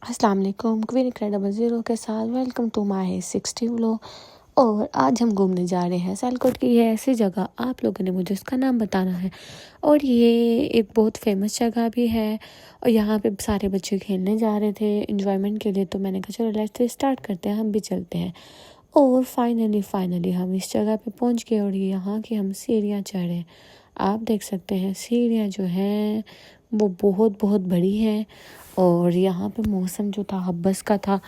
अस्सलाम वालेकुम, queen incredible zero के साथ वेलकम टू माय 60 व्लॉग। और आज हम घूमने जा रहे हैं सियालकोट की। ये ऐसी जगह, आप लोगों ने मुझे उसका नाम बताना है। और ये एक बहुत फेमस जगह भी है और यहाँ पे सारे बच्चे खेलने जा रहे थे एंजॉयमेंट के लिए, तो मैंने कहा चलो लेट्स स्टार्ट करते हैं, हम भी चलते हैं। और फाइनली हम इस जगह पे पहुँच गए और यहाँ की हम सीढ़ियाँ चढ़े। आप देख सकते हैं सीढ़ियाँ जो हैं वो बहुत बहुत बड़ी हैं। और यहाँ पे मौसम जो था हब्बस का था,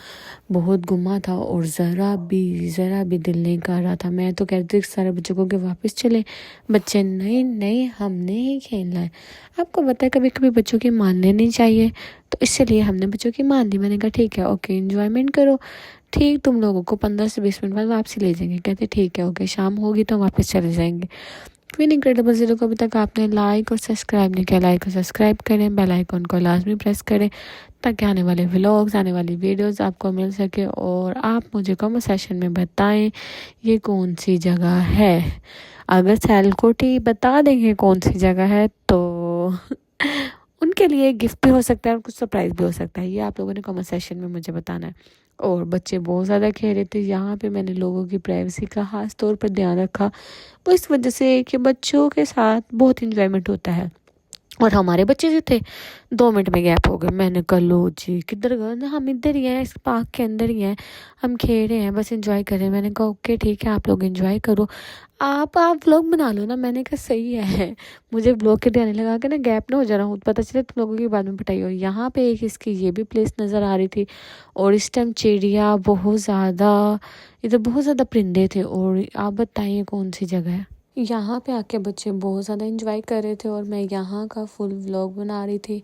बहुत गुमा था और ज़रा भी दिल नहीं कर रहा था। मैं तो कहती थी सारे बच्चों को कि वापस चले, बच्चे नहीं नहीं हमने ही खेलना है। आपको पता है कभी कभी बच्चों की मानने नहीं चाहिए, तो इसलिए हमने बच्चों की मान ली। मैंने कहा ठीक है ओके एंजॉयमेंट करो, ठीक तुम लोगों को 15 से 20 मिनट बाद वापसी ले जाएंगे। कहते ठीक है ओके, शाम होगी तो वापस चले जाएंगे। क्वीन इनक्रेडिबल ज़ीरो को अभी तक आपने लाइक और सब्सक्राइब नहीं किया, लाइक और सब्सक्राइब करें, बेल आइकन को लाजमी प्रेस करें ताकि आने वाले व्लॉग्स, आने वाली वीडियोस आपको मिल सके। और आप मुझे कमेंट सेशन में बताएं ये कौन सी जगह है। अगर सियालकोट ही बता देंगे कौन सी जगह है तो उनके लिए गिफ्ट भी हो सकता है और कुछ सरप्राइज़ भी हो सकता है। ये आप लोगों ने कमेंट सेशन में मुझे बताना है। और बच्चे बहुत ज़्यादा खेल रहे थे। यहाँ पे मैंने लोगों की प्राइवेसी का खास तौर पर ध्यान रखा, वो इस वजह से कि बच्चों के साथ बहुत इंजॉयमेंट होता है। और हमारे बच्चे जो थे 2 मिनट में गैप हो गए। मैंने कहा लो जी किधर गए ना, हम इधर ही हैं, इस पार्क के अंदर ही हैं, हम खेल रहे हैं, बस एंजॉय कर रहे हैं। मैंने कहा ओके ठीक है आप लोग एंजॉय करो, आप व्लॉग बना लो ना। मैंने कहा सही है, मुझे ब्लॉग के देने लगा कि ना गैप ना हो जाना, पता चले तुम लोगों की बाद में पिटाई हो। यहाँ पे एक इसकी ये भी प्लेस नज़र आ रही थी। और इस टाइम चिड़िया बहुत ज़्यादा, इधर बहुत ज़्यादा परिंदे थे। और आप बताइए कौन सी जगह है। यहाँ पे आके बच्चे बहुत ज़्यादा एंजॉय कर रहे थे और मैं यहाँ का फुल व्लॉग बना रही थी।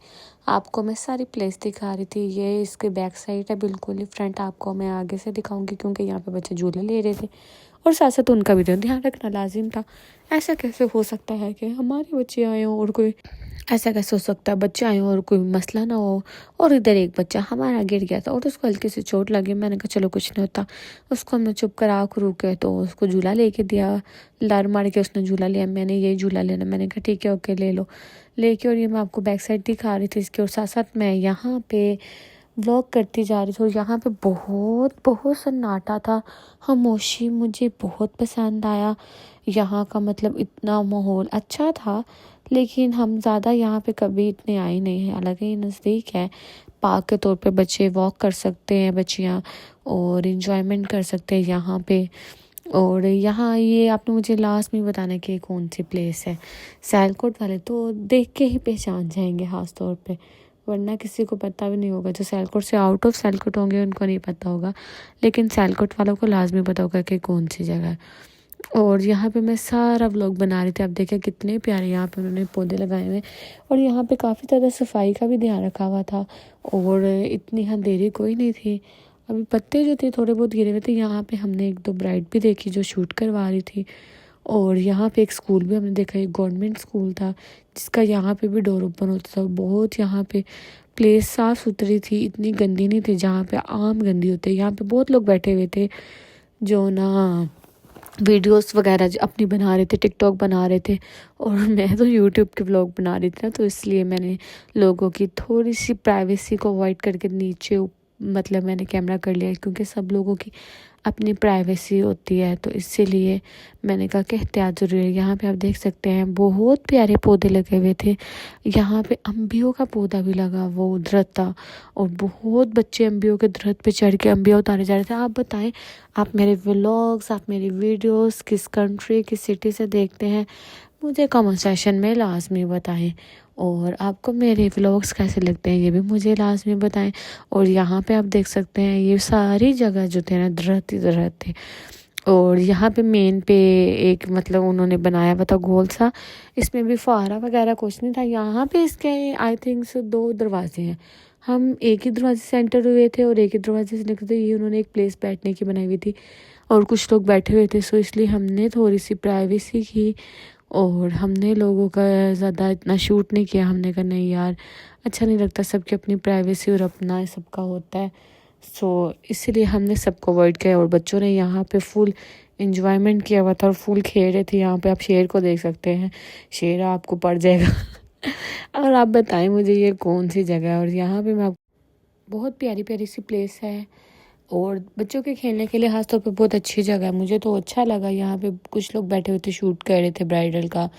आपको मैं सारी प्लेस दिखा रही थी। ये इसके बैक साइड है, बिल्कुल ही फ्रंट आपको मैं आगे से दिखाऊंगी क्योंकि यहाँ पे बच्चे झूले ले रहे थे और साथ साथ उनका भी ध्यान रखना लाजिम था। ऐसा कैसे हो सकता है कि हमारे बच्चे आए हों और कोई, ऐसा कैसे हो सकता है बच्चे आए हों और कोई मसला ना हो। और इधर एक बच्चा हमारा गिर गया था और उसको हल्की सी चोट लगी। मैंने कहा चलो कुछ नहीं होता, उसको हमने चुप करा करू के तो उसको झूला लेके दिया, लार मार के उसने झूला लिया। मैंने यही झूला लेना, मैंने कहा ठीक है ओके ले लो लेके। और ये मैं आपको बैक साइड दिखा रही थी इसके, और साथ साथ मैं यहाँ पे व्लॉग करती जा रही थी। और यहाँ पे बहुत बहुत सन्नाटा था, खामोशी मुझे बहुत पसंद आया। यहाँ का मतलब इतना माहौल अच्छा था, लेकिन हम ज़्यादा यहाँ पे कभी इतने आए नहीं हैं। हालांकि ये नज़दीक है, पार्क के तौर पे बच्चे वॉक कर सकते हैं, बच्चियाँ, और इन्जॉयमेंट कर सकते हैं यहाँ पे। और यहाँ ये आपने मुझे लास्ट में बताना कि कौन सी प्लेस है। सियालकोट वाले तो देख के ही पहचान जाएंगे खास तौर पे, वरना किसी को पता भी नहीं होगा। जो सियालकोट से आउट ऑफ सियालकोट होंगे उनको नहीं पता होगा, लेकिन सियालकोट वालों को लाजमी पता होगा कि कौन सी जगह है। और यहाँ पे मैं सारा व्लॉग बना रही थी। आप देखें कितने प्यारे यहाँ पे उन्होंने पौधे लगाए हुए। और यहाँ पे काफ़ी ज़्यादा सफाई का भी ध्यान रखा हुआ था और इतनी अंधेरी कोई नहीं थी। अभी पत्ते जो थे थोड़े बहुत गिरे हुए थे। यहाँ पे हमने एक दो ब्राइड भी देखी जो शूट करवा रही थी। और यहाँ पे एक स्कूल भी हमने देखा, एक गवर्नमेंट स्कूल था जिसका यहाँ पे भी डोर ओपन होता था। बहुत यहाँ पे प्लेस साफ़ सुथरी थी, इतनी गंदी नहीं थी जहाँ पे आम गंदी होती है। यहाँ पे बहुत लोग बैठे हुए थे जो ना वीडियोस वगैरह अपनी बना रहे थे, टिकटॉक बना रहे थे। और मैं तो यूट्यूब के व्लॉग बना रही थी ना, तो इसलिए मैंने लोगों की थोड़ी सी प्राइवेसी को अवॉइड करके नीचे मतलब मैंने कैमरा कर लिया, क्योंकि सब लोगों की अपनी प्राइवेसी होती है, तो इसीलिए मैंने कहा कि एहतियात ज़रूरी है। यहाँ पे आप देख सकते हैं बहुत प्यारे पौधे लगे हुए थे। यहाँ पे अम्बियों का पौधा भी लगा, वो दरख्त था, और बहुत बच्चे अम्बियों के दरख्त पे चढ़ के अम्बिया उतारे जा रहे थे। आप बताएं, आप मेरे व्लॉग्स, आप मेरी वीडियोस किस कंट्री, किस सिटी से देखते हैं, मुझे कमेंट सेशन में लाजमी बताएं। और आपको मेरे व्लॉग्स कैसे लगते हैं ये भी मुझे लाजमी बताएं। और यहाँ पे आप देख सकते हैं ये सारी जगह जो थे ना दरख्त ही दरख्त थे। और यहाँ पे मेन पे एक मतलब उन्होंने बनाया हुआ था गोल सा, इसमें भी फुहारा वगैरह कुछ नहीं था। यहाँ पे इसके आई थिंक 2 दरवाजे हैं। हम एक ही दरवाजे से एंटर हुए थे और एक ही दरवाजे से निकलते ये उन्होंने एक प्लेस बैठने की बनाई हुई थी और कुछ लोग बैठे हुए थे, सो इसलिए हमने थोड़ी सी प्राइवेसी की और हमने लोगों का ज़्यादा इतना शूट नहीं किया। हमने कहा नहीं यार अच्छा नहीं लगता, सबकी अपनी प्राइवेसी और अपना सबका होता है, सो इसीलिए हमने सबको अवॉइड किया। और बच्चों ने यहाँ पे फुल इंजॉयमेंट किया हुआ था और फुल खेल रहे थे। यहाँ पे आप शेर को देख सकते हैं, शेर आपको पड़ जाएगा और आप बताएं मुझे ये कौन सी जगह है। और यहाँ पे मैं बहुत प्यारी प्यारी सी प्लेस है और बच्चों के खेलने के लिए खास तौर पे बहुत अच्छी जगह है। मुझे तो अच्छा लगा। यहाँ पे कुछ लोग बैठे हुए थे, शूट कर रहे थे ब्राइडल का।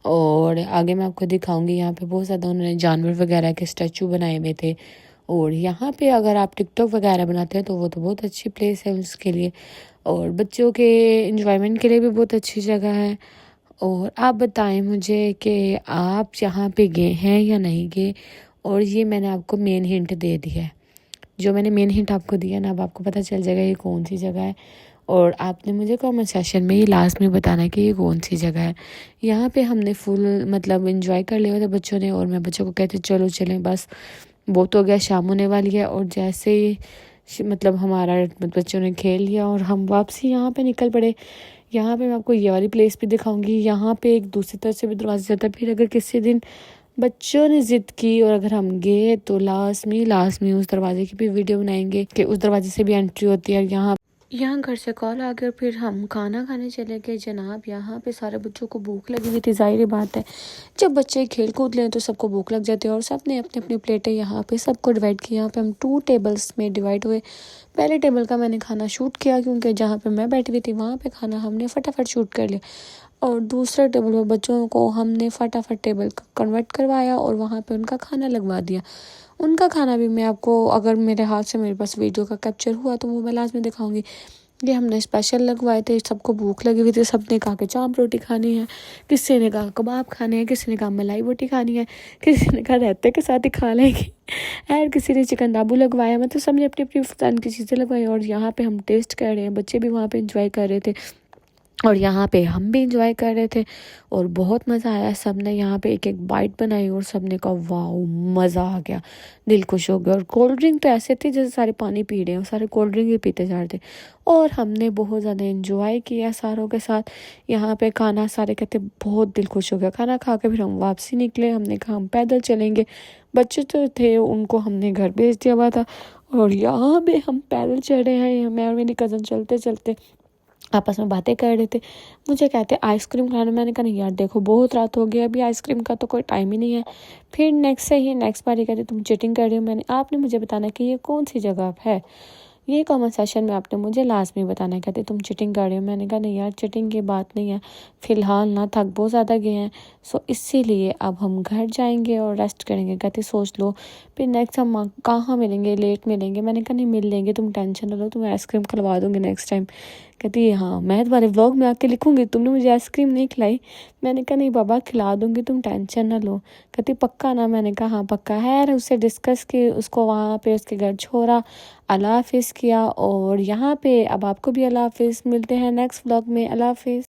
और आगे मैं आपको दिखाऊंगी, यहाँ पे बहुत ज़्यादा उन्होंने जानवर वगैरह के स्टैचू बनाए हुए थे। और यहाँ पे अगर आप टिकटॉक वगैरह बनाते हैं तो वो तो बहुत अच्छी प्लेस है उसके लिए, और बच्चों के इंजॉयमेंट के लिए भी बहुत अच्छी जगह है। और आप बताएं मुझे कि आप यहाँ पे गए हैं या नहीं गए। और ये मैंने आपको मेन हिंट दे दिया है, जो मैंने मेन हिंट आपको दिया ना, अब आपको पता चल जाएगा ये कौन सी जगह है। और आपने मुझे कमेंट सेक्शन में ये लास्ट में बताना है कि ये कौन सी जगह है। यहाँ पे हमने फुल मतलब एंजॉय कर लिया था बच्चों ने, और मैं बच्चों को कहती चलो चलें, बस बहुत हो गया, शाम होने वाली है। और जैसे ही मतलब हमारा बच्चों ने खेल लिया और हम वापसी यहाँ पे निकल पड़े। यहाँ पे मैं आपको ये वाली प्लेस भी दिखाऊंगी। यहाँ पे एक दूसरी तरफ से भी दरवाजा जाता है। फिर अगर किसी दिन बच्चों ने जिद की और अगर हम गए तो लास्ट में उस दरवाजे की भी वीडियो बनाएंगे कि उस दरवाजे से भी एंट्री होती है। यहाँ घर से कॉल आ गया, फिर हम खाना खाने चले गए जनाब। यहाँ पे सारे बच्चों को भूख लगी हुई थी, जाहिर बात है जब बच्चे खेल कूद लें तो सबको भूख लग जाती है। और सबने अपनी अपनी प्लेटें यहाँ पे सबको डिवाइड की। यहाँ पे हम 2 टेबल्स में डिवाइड हुए। पहले टेबल का मैंने खाना शूट किया क्योंकि जहाँ पे मैं बैठी हुई थी वहाँ पे खाना हमने फटाफट शूट कर लिया। और दूसरे टेबल पर बच्चों को हमने फटाफट टेबल कन्वर्ट करवाया और वहाँ पे उनका खाना लगवा दिया। उनका खाना भी मैं आपको, अगर मेरे हाथ से मेरे पास वीडियो का कैप्चर हुआ तो वो मैं लास्ट में दिखाऊंगी। ये हमने स्पेशल लगवाए थे, सबको भूख लगी हुई थी, सबने कहा कि चाप रोटी खानी है, किसी ने कहा कबाब खाने हैं, किसी ने कहा मलाई बोटी खानी है, किसी ने कहा रहते के साथ ही खा लेंगे और किसी ने चिकन दाबू लगवाया। मतलब सबने अपनी अपनी पसंद की चीज़ें लगवाई। और यहाँ पे हम टेस्ट कर रहे हैं, बच्चे भी वहाँ पे इंजॉय कर रहे थे और यहाँ पे हम भी इंजॉय कर रहे थे और बहुत मज़ा आया। सब ने यहाँ पे एक एक बाइट बनाई और सब ने कहा वाह मज़ा आ गया, दिल खुश हो गया। और कोल्ड ड्रिंक तो ऐसे थे जैसे सारे पानी पी रहे हैं, सारे कोल्ड ड्रिंक ही पीते जा रहे थे। और हमने बहुत ज़्यादा इंजॉय किया सारों के साथ। यहाँ पे खाना सारे कहते बहुत दिल खुश हो गया। खाना खा के फिर हम वापसी निकले। हमने कहा हम पैदल चलेंगे, बच्चे तो थे उनको हमने घर भेज दिया हुआ था। और यहाँ पे हम पैदल चढ़े हैं, मैं और मेरी कज़न चलते चलते आपस में बातें कर रहे थे। मुझे कहते आइसक्रीम खाना, मैंने कहा नहीं यार देखो बहुत रात हो गई, अभी आइसक्रीम का तो कोई टाइम ही नहीं है। फिर नेक्स्ट बार ये कहते तुम चीटिंग कर रही हो। आपने मुझे बताना कि ये कौन सी जगह है। ये कमेंट सेशन में आपने मुझे लास्ट में बताना है। कहते तुम चीटिंग कर रहे हो। मैंने कहा नहीं यार चीटिंग की बात नहीं है, फ़िलहाल ना थक बहुत ज़्यादा गए हैं, सो इसीलिए अब हम घर जाएंगे और रेस्ट करेंगे। कहते सोच लो फिर नेक्स्ट हम कहाँ मिलेंगे, लेट मिलेंगे। मैंने कहा नहीं मिल लेंगे, तुम टेंशन ना लो, तुम्हें आइसक्रीम खिलवा दूँगी नेक्स्ट टाइम। कहती है हाँ मैं तुम्हारे व्लॉग में आके लिखूंगी तुमने मुझे आइसक्रीम नहीं खिलाई। मैंने कहा नहीं बाबा खिला दूंगी, तुम टेंशन ना लो। कहती पक्का ना। मैंने कहा हाँ पक्का है। उससे डिस्कस की, उसको वहाँ पे उसके घर छोड़ा, अल्लाह हाफिज़ किया। और यहाँ पे अब आपको भी अल्लाह हाफिज़, मिलते हैं नेक्स्ट व्लॉग में। अल्लाह हाफिज़।